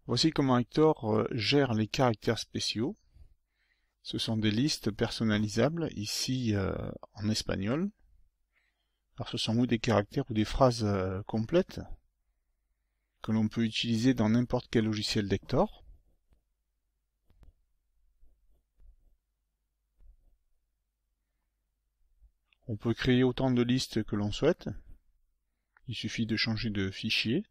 Voici comment Hector gère les caractères spéciaux. Ce sont des listes personnalisables, ici en espagnol. Alors ce sont ou des caractères ou des phrases complètes que l'on peut utiliser dans n'importe quel logiciel d'Hector. On peut créer autant de listes que l'on souhaite. Il suffit de changer de fichier.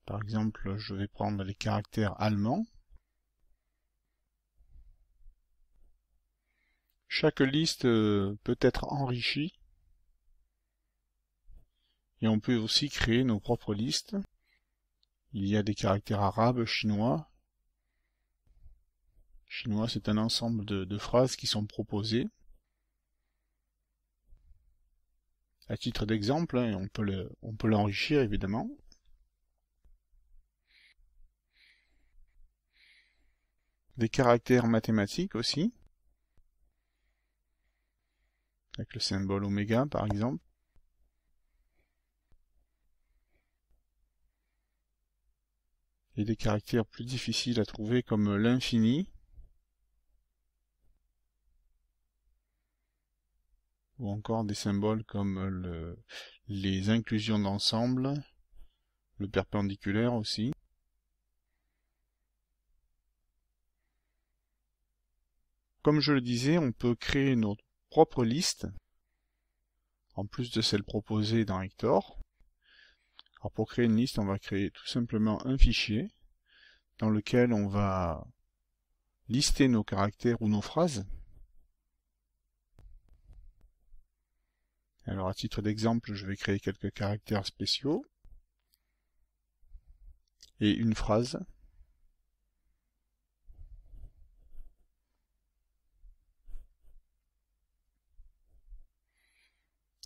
Par exemple, je vais prendre les caractères allemands. Chaque liste peut être enrichie. Et on peut aussi créer nos propres listes. Il y a des caractères arabes, chinois. Chinois, c'est un ensemble de phrases qui sont proposées. À titre d'exemple, on peut l'enrichir évidemment. Des caractères mathématiques aussi, avec le symbole oméga par exemple. Et des caractères plus difficiles à trouver comme l'infini, ou encore des symboles comme les inclusions d'ensemble, le perpendiculaire aussi. Comme je le disais, on peut créer notre propre liste, en plus de celle proposée dans Hector. Alors pour créer une liste, on va créer tout simplement un fichier dans lequel on va lister nos caractères ou nos phrases. Alors à titre d'exemple, je vais créer quelques caractères spéciaux et une phrase.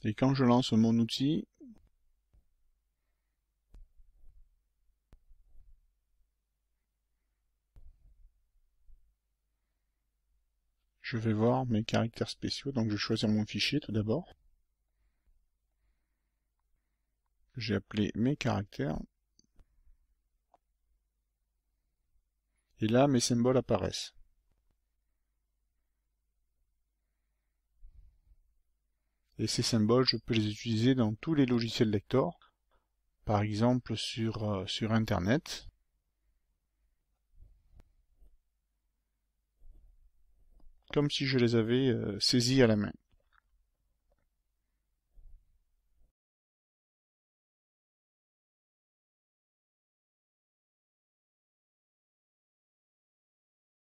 Et quand je lance mon outil, je vais voir mes caractères spéciaux. Donc je vais choisir mon fichier tout d'abord. J'ai appelé mes caractères. Et là, mes symboles apparaissent. Et ces symboles, je peux les utiliser dans tous les logiciels d'Hector. Par exemple sur Internet. Comme si je les avais saisis à la main.